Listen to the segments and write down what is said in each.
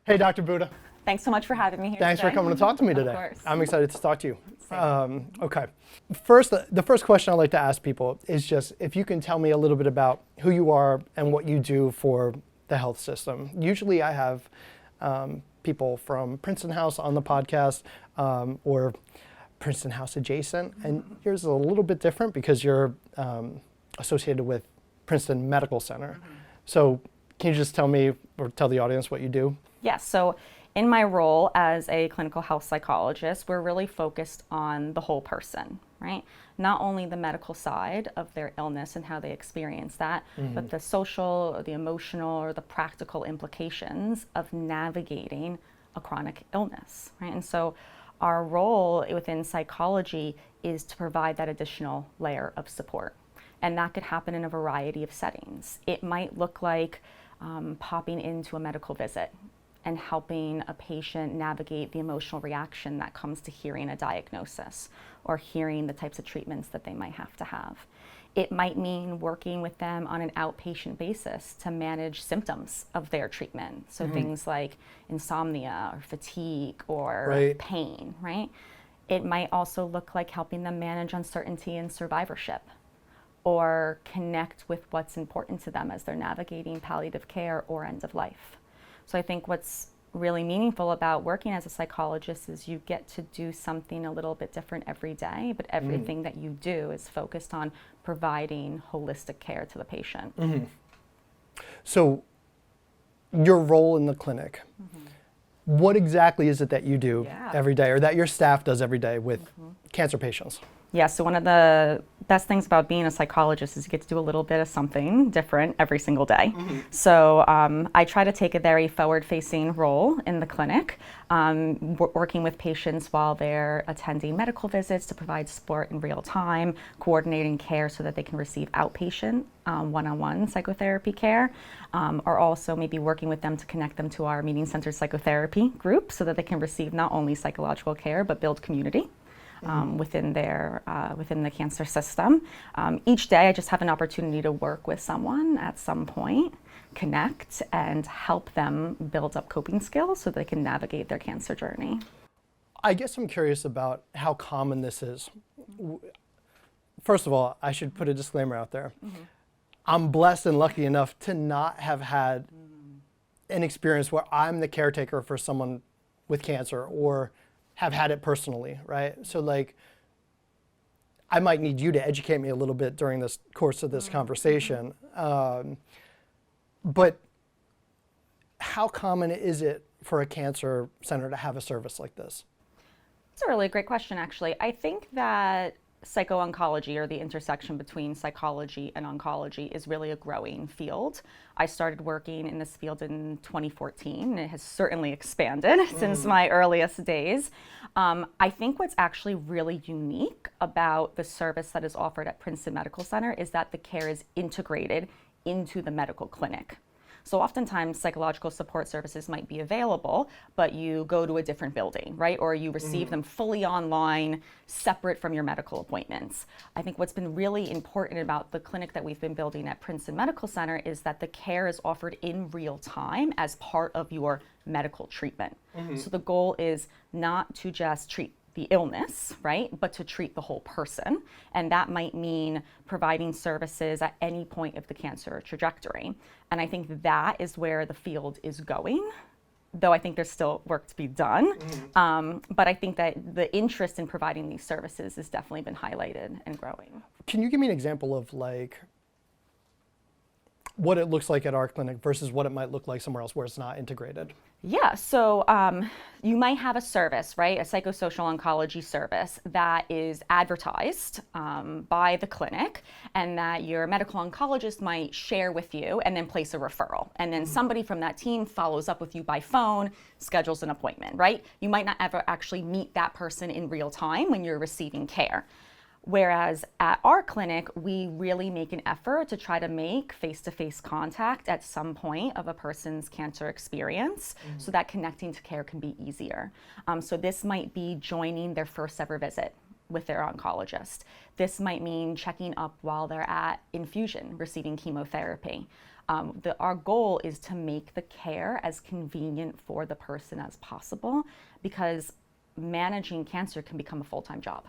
Hey, Dr. Buda. Thanks so much for having me here Thanks today. for coming to talk to me today. Of course. I'm excited to talk to you. Okay. First, the first question I like to ask people is just if you can tell me a little bit about who you are and what you do for the health system. Usually I have people from Princeton House on the podcast or Princeton House adjacent, and yours is a little bit different because you're associated with Princeton Medical Center. So can you just tell me or tell the audience what you do? Yes, so in my role as a clinical health psychologist, we're really focused on the whole person, right? Not only the medical side of their illness and how they experience that, but the social or the emotional or the practical implications of navigating a chronic illness, right? And so our role within psychology is to provide that additional layer of support. And that could happen in a variety of settings. It might look like popping into a medical visit and helping a patient navigate the emotional reaction that comes to hearing a diagnosis or hearing the types of treatments that they might have to have. It might mean working with them on an outpatient basis to manage symptoms of their treatment. So things like insomnia or fatigue or pain, right? It might also look like helping them manage uncertainty and survivorship, or connect with what's important to them as they're navigating palliative care or end of life. So I think what's really meaningful about working as a psychologist is you get to do something a little bit different every day, but everything that you do is focused on providing holistic care to the patient. So your role in the clinic, what exactly is it that you do every day or that your staff does every day with cancer patients? Yeah, so one of the best things about being a psychologist is you get to do a little bit of something different every single day. So I try to take a very forward-facing role in the clinic, working with patients while they're attending medical visits to provide support in real time, coordinating care so that they can receive outpatient one-on-one psychotherapy care, or also maybe working with them to connect them to our meeting-centered psychotherapy group so that they can receive not only psychological care but build community. Within the cancer system. Each day I just have an opportunity to work with someone at some point, connect, and help them build up coping skills so they can navigate their cancer journey. I guess I'm curious about how common this is. First of all, I should put a disclaimer out there. I'm blessed and lucky enough to not have had an experience where I'm the caretaker for someone with cancer or have had it personally, right? So like, I might need you to educate me a little bit during this course of this conversation. But how common is it for a cancer center to have a service like this? It's a really great question, actually. I think that psycho-oncology, or the intersection between psychology and oncology, is really a growing field. I started working in this field in 2014, and it has certainly expanded since my earliest days. I think what's actually really unique about the service that is offered at Princeton Medical Center is that the care is integrated into the medical clinic. So oftentimes psychological support services might be available, but you go to a different building, right? Or you receive them fully online, separate from your medical appointments. I think what's been really important about the clinic that we've been building at Princeton Medical Center is that the care is offered in real time as part of your medical treatment. So the goal is not to just treat the illness, right, but to treat the whole person. And that might mean providing services at any point of the cancer trajectory. And I think that is where the field is going, though I think there's still work to be done. But I think that the interest in providing these services has definitely been highlighted and growing. Can you give me an example of like what it looks like at our clinic versus what it might look like somewhere else where it's not integrated? Yeah, so you might have a service, right, a psychosocial oncology service that is advertised by the clinic and that your medical oncologist might share with you and then place a referral. And then somebody from that team follows up with you by phone, schedules an appointment, right? You might not ever actually meet that person in real time when you're receiving care. Whereas at our clinic, we really make an effort to try to make face-to-face contact at some point of a person's cancer experience so that connecting to care can be easier. So this might be joining their first ever visit with their oncologist. This might mean checking up while they're at infusion, receiving chemotherapy. Our goal is to make the care as convenient for the person as possible, because managing cancer can become a full-time job,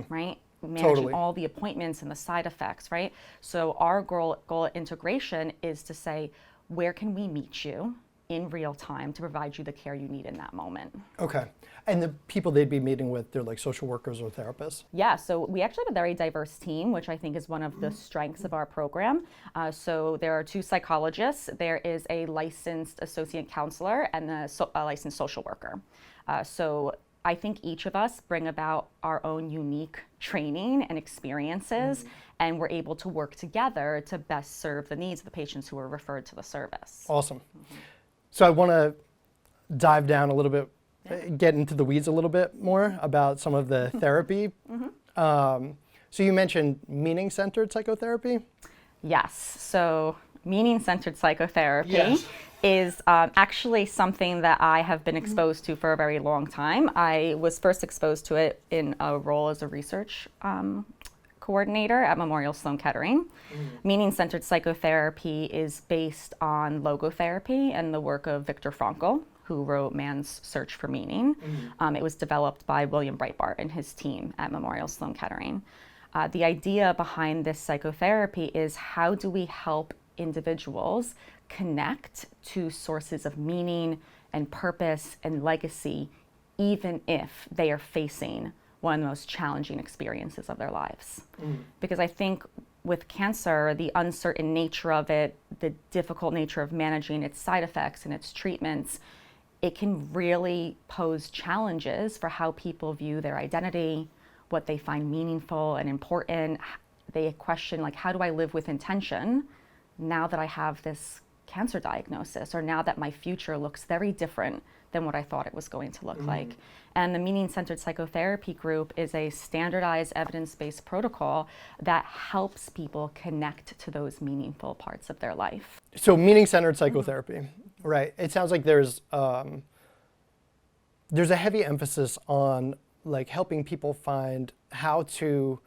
right? Managing all the appointments and the side effects, right? So our goal at integration is to say, where can we meet you in real time to provide you the care you need in that moment? Okay. And the people they'd be meeting with, they're like social workers or therapists? Yeah, so we actually have a very diverse team, which I think is one of the strengths of our program. So there are 2 psychologists, there is a licensed associate counselor, and a licensed social worker. So I think each of us bring about our own unique training and experiences, and we're able to work together to best serve the needs of the patients who are referred to the service. Awesome. So I want to dive down a little bit, get into the weeds a little bit more about some of the therapy. So you mentioned meaning-centered psychotherapy? Yes, so meaning-centered psychotherapy is actually something that I have been exposed to for a very long time. I was first exposed to it in a role as a research coordinator at Memorial Sloan Kettering. Meaning-centered psychotherapy is based on logotherapy and the work of Viktor Frankl, who wrote Man's Search for Meaning. It was developed by William Breitbart and his team at Memorial Sloan Kettering. The idea behind this psychotherapy is, how do we help individuals connect to sources of meaning and purpose and legacy, even if they are facing one of the most challenging experiences of their lives? Because I think with cancer, the uncertain nature of it, the difficult nature of managing its side effects and its treatments, it can really pose challenges for how people view their identity, what they find meaningful and important. They question, like, how do I live with intention now that I have this cancer diagnosis, or now that my future looks very different than what I thought it was going to look like? And the meaning-centered psychotherapy group is a standardized evidence-based protocol that helps people connect to those meaningful parts of their life. So meaning-centered psychotherapy, right? It sounds like there's a heavy emphasis on like helping people find how to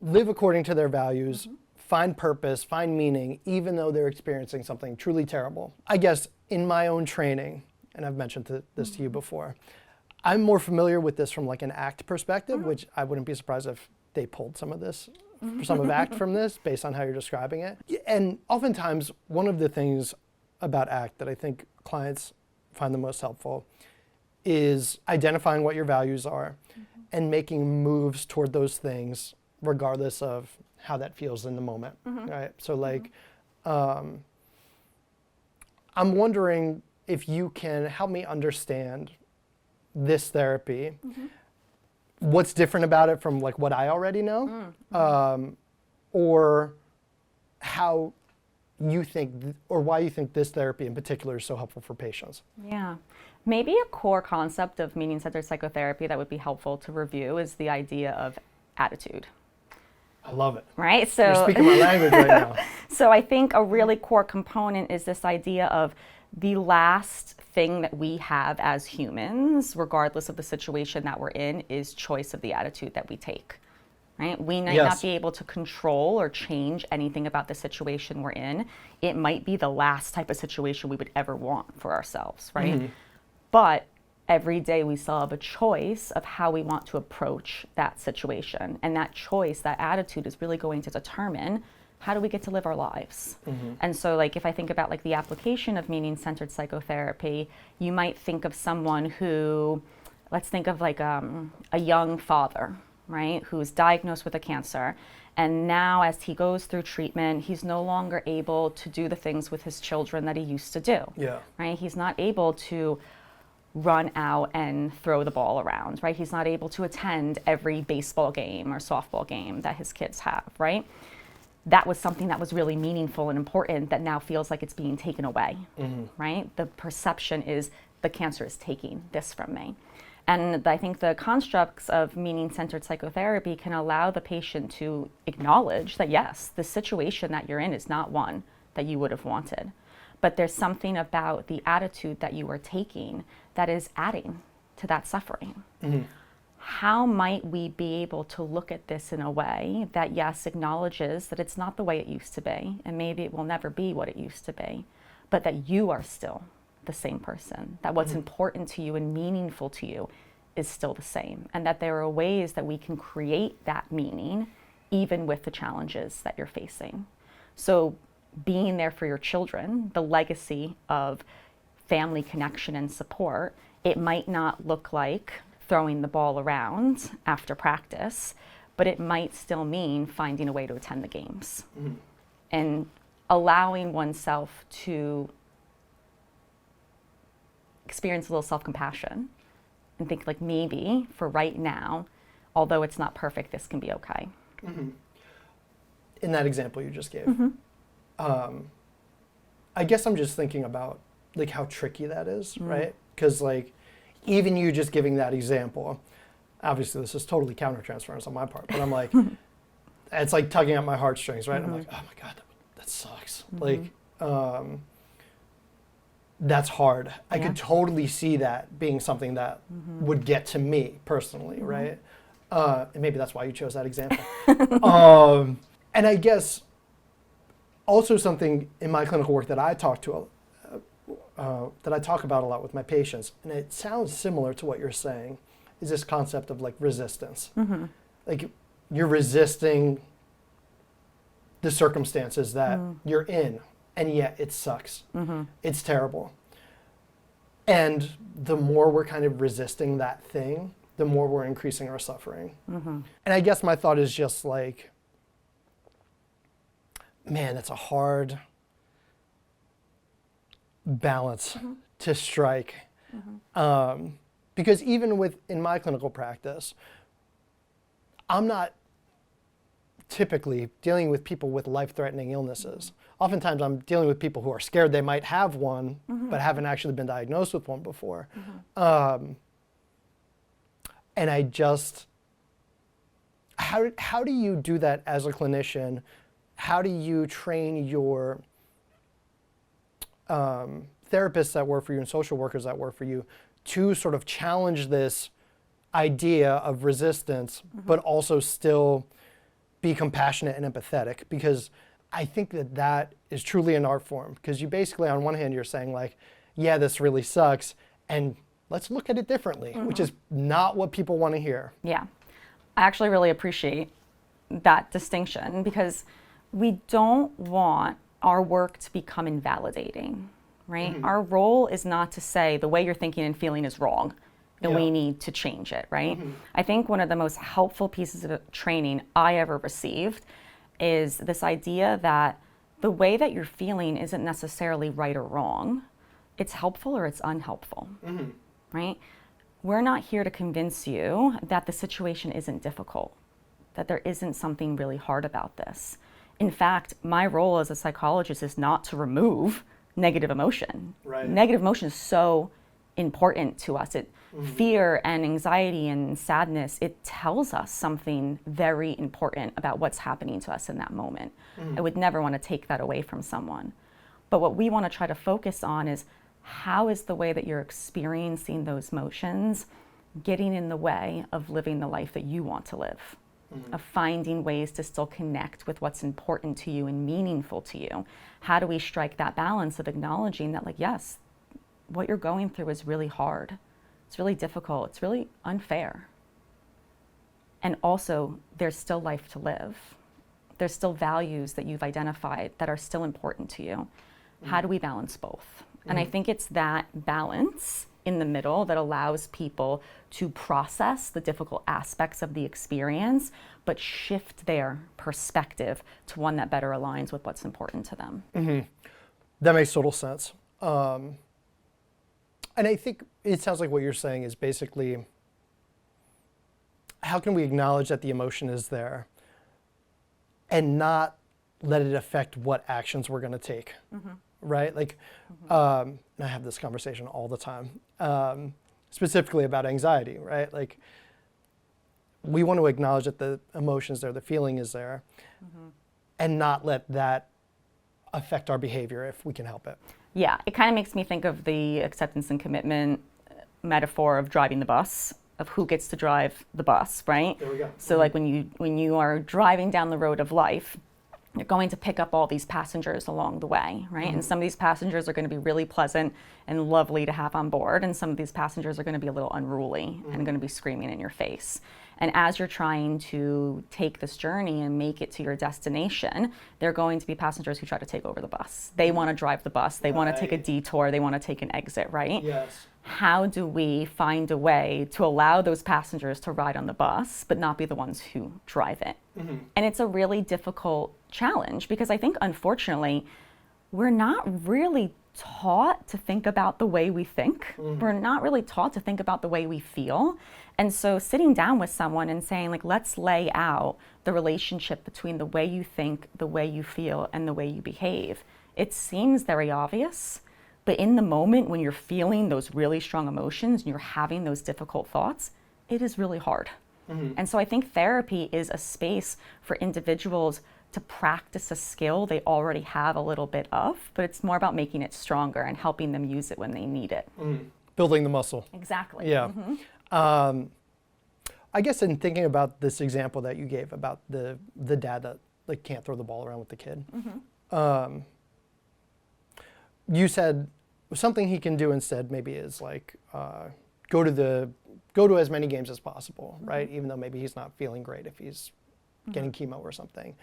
live according to their values, find purpose, find meaning, even though they're experiencing something truly terrible. I guess in my own training, and I've mentioned this to you before, I'm more familiar with this from like an ACT perspective, which I wouldn't be surprised if they pulled some of this, some of ACT from this based on how you're describing it. And oftentimes, one of the things about ACT that I think clients find the most helpful is identifying what your values are and making moves toward those things regardless of how that feels in the moment, right? So like, I'm wondering if you can help me understand this therapy, what's different about it from like what I already know, or how you think, or why you think this therapy in particular is so helpful for patients. Yeah. Maybe a core concept of meaning-centered psychotherapy that would be helpful to review is the idea of attitude. I love it. Right? So you're speaking my language right now. So I think a really core component is this idea of the last thing that we have as humans, regardless of the situation that we're in, is choice of the attitude that we take. Right? We might not be able to control or change anything about the situation we're in. It might be the last type of situation we would ever want for ourselves, right? But every day we still have a choice of how we want to approach that situation. And that choice, that attitude, is really going to determine how do we get to live our lives. And so like if I think about like the application of meaning-centered psychotherapy, you might think of someone who, let's think of like a young father, right, who's diagnosed with a cancer. And now as he goes through treatment, he's no longer able to do the things with his children that he used to do. Right? He's not able to run out and throw the ball around, right? He's not able to attend every baseball game or softball game that his kids have, right? That was something that was really meaningful and important that now feels like it's being taken away, right? The perception is the cancer is taking this from me. And I think the constructs of meaning-centered psychotherapy can allow the patient to acknowledge that, yes, the situation that you're in is not one that you would have wanted. But there's something about the attitude that you are taking that is adding to that suffering. how might we be able to look at this in a way that, yes, acknowledges that it's not the way it used to be, and maybe it will never be what it used to be, but that you are still the same person, that what's important to you and meaningful to you is still the same, and that there are ways that we can create that meaning even with the challenges that you're facing. So being there for your children, the legacy of family connection and support, it might not look like throwing the ball around after practice, but it might still mean finding a way to attend the games and allowing oneself to experience a little self-compassion and think like, maybe for right now, although it's not perfect, this can be okay. In that example you just gave, I guess I'm just thinking about like how tricky that is, right? Because like, even you just giving that example, obviously this is totally countertransference on my part, but I'm like, it's like tugging at my heartstrings, right? I'm like, oh my God, that sucks. Like, that's hard. I could totally see that being something that would get to me personally, right? And maybe that's why you chose that example. And I guess also something in my clinical work that I talk about a lot with my patients, and it sounds similar to what you're saying, is this concept of like resistance. Like you're resisting the circumstances that you're in, and yet it sucks. It's terrible. And the more we're kind of resisting that thing, the more we're increasing our suffering. And I guess my thought is just like, man, it's a hard balance to strike. Because even in my clinical practice, I'm not typically dealing with people with life-threatening illnesses. Oftentimes I'm dealing with people who are scared they might have one, but haven't actually been diagnosed with one before. And I just, how do you do that as a clinician? How do you train your therapists that work for you and social workers that work for you to sort of challenge this idea of resistance, but also still be compassionate and empathetic? Because I think that is truly an art form, because you basically, on one hand, you're saying like, yeah, this really sucks, and let's look at it differently, which is not what people want to hear. Yeah, I actually really appreciate that distinction, because we don't want our work to become invalidating, right? Our role is not to say the way you're thinking and feeling is wrong and we need to change it, right? I think one of the most helpful pieces of training I ever received is this idea that the way that you're feeling isn't necessarily right or wrong. It's helpful or it's unhelpful, right? We're not here to convince you that the situation isn't difficult, that there isn't something really hard about this. In fact, my role as a psychologist is not to remove negative emotion. Right. Negative emotion is so important to us. Fear and anxiety and sadness, it tells us something very important about what's happening to us in that moment. I would never want to take that away from someone. But what we want to try to focus on is, how is the way that you're experiencing those emotions getting in the way of living the life that you want to live? Of finding ways to still connect with what's important to you and meaningful to you. How do we strike that balance of acknowledging that, like, yes, what you're going through is really hard. It's really difficult. It's really unfair. And also, there's still life to live. There's still values that you've identified that are still important to you. How do we balance both? And I think it's that balance in the middle that allows people to process the difficult aspects of the experience, but shift their perspective to one that better aligns with what's important to them. That makes total sense. And I think it sounds like what you're saying is basically, how can we acknowledge that the emotion is there and not let it affect what actions we're going to take? Right? Like, and I have this conversation all the time, specifically about anxiety, right? Like, we want to acknowledge that the emotion is there, the feeling is there, and not let that affect our behavior if we can help it. Yeah, it kind of makes me think of the acceptance and commitment metaphor of driving the bus, of who gets to drive the bus, right? There we go. So like when you are driving down the road of life, you're going to pick up all these passengers along the way, right? And some of these passengers are going to be really pleasant and lovely to have on board, and some of these passengers are going to be a little unruly and going to be screaming in your face. And as you're trying to take this journey and make it to your destination, there are going to be passengers who try to take over the bus. They want to drive the bus. They want to take a detour. They want to take an exit, right? Yes. How do we find a way to allow those passengers to ride on the bus, but not be the ones who drive it? And it's a really difficult challenge because I think, unfortunately, we're not really taught to think about the way we think. We're not really taught to think about the way we feel. And so sitting down with someone and saying, like, let's lay out the relationship between the way you think, the way you feel, and the way you behave. It seems very obvious, but in the moment when you're feeling those really strong emotions and you're having those difficult thoughts, it is really hard. And so I think therapy is a space for individuals to practice a skill they already have a little bit of, but it's more about making it stronger and helping them use it when they need it. Building the muscle. Exactly. Yeah. I guess in thinking about this example that you gave about the dad that like can't throw the ball around with the kid, you said something he can do instead maybe is like go to as many games as possible, right? Even though maybe he's not feeling great if he's getting chemo or something.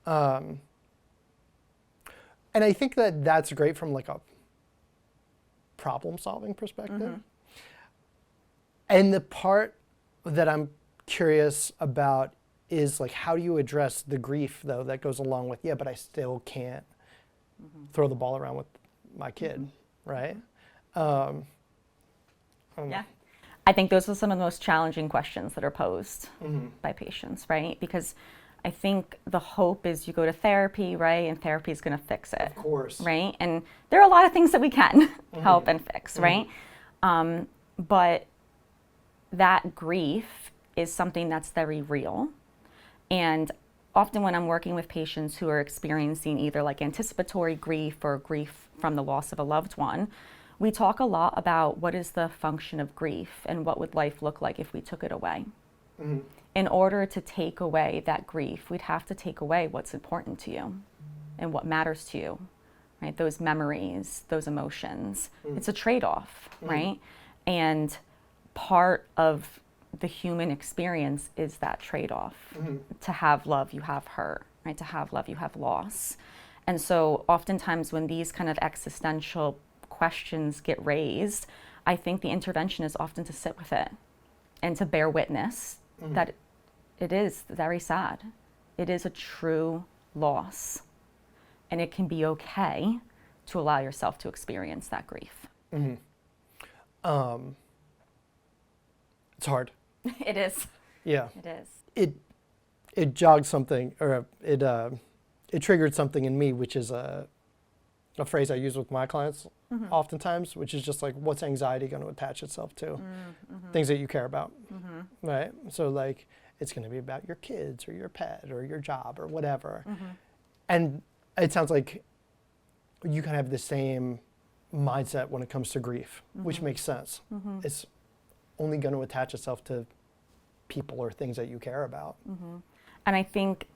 And I think that that's great from like a problem-solving perspective. And the part that I'm curious about is like, how do you address the grief though that goes along with, yeah, but I still can't throw the ball around with my kid, right? Yeah. I think those are some of the most challenging questions that are posed by patients, right? Because I think the hope is you go to therapy, right? And therapy is going to fix it. Of course. Right? And there are a lot of things that we can help and fix, right? But that grief is something that's very real. And often when I'm working with patients who are experiencing either like anticipatory grief or grief from the loss of a loved one, we talk a lot about what is the function of grief and what would life look like if we took it away. In order to take away that grief, we'd have to take away what's important to you and what matters to you, right? Those memories, those emotions. It's a trade-off, right? And part of the human experience is that trade-off. To have love, you have hurt, right? To have love, you have loss. And so oftentimes when these kind of existential questions get raised, I think the intervention is often to sit with it and to bear witness that it is very sad. It is a true loss. And it can be okay to allow yourself to experience that grief. It's hard. It is. Yeah. It is. It jogged something, or it triggered something in me, which is a phrase I use with my clients oftentimes, which is just like, what's anxiety going to attach itself to? Things that you care about, right? So like, it's going to be about your kids or your pet or your job or whatever. And it sounds like you kind of have the same mindset when it comes to grief, which makes sense. It's only going to attach itself to people or things that you care about. And I think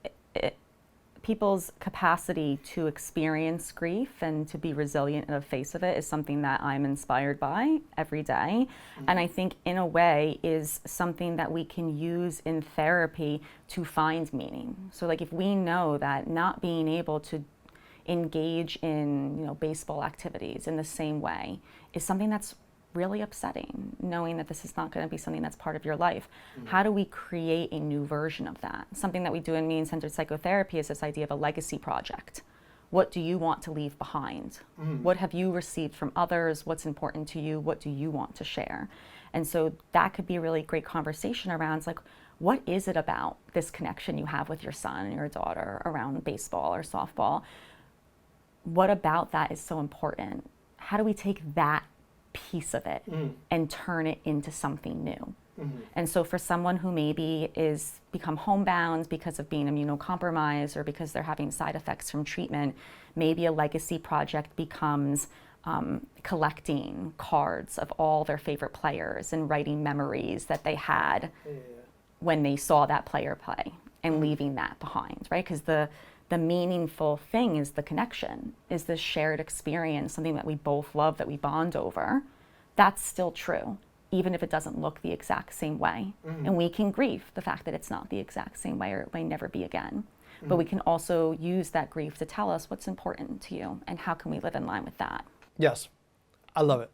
people's capacity to experience grief and to be resilient in the face of it is something that I'm inspired by every day. And I think in a way is something that we can use in therapy to find meaning. So like if we know that not being able to engage in, baseball activities in the same way is something that's really upsetting, knowing that this is not going to be something that's part of your life. How do we create a new version of that? Something that we do in me-centered psychotherapy is this idea of a legacy project. What do you want to leave behind? What have you received from others? What's important to you? What do you want to share? And so that could be a really great conversation around like, what is it about this connection you have with your son and your daughter around baseball or softball? What about that is so important? How do we take that piece of it and turn it into something new? And so for someone who maybe is become homebound because of being immunocompromised or because they're having side effects from treatment, maybe a legacy project becomes collecting cards of all their favorite players and writing memories that they had when they saw that player play and leaving that behind, right? Because the meaningful thing is the connection, is the shared experience, something that we both love, that we bond over. That's still true, even if it doesn't look the exact same way. And we can grieve the fact that it's not the exact same way, or it may never be again. But we can also use that grief to tell us what's important to you and how can we live in line with that. Yes, I love it.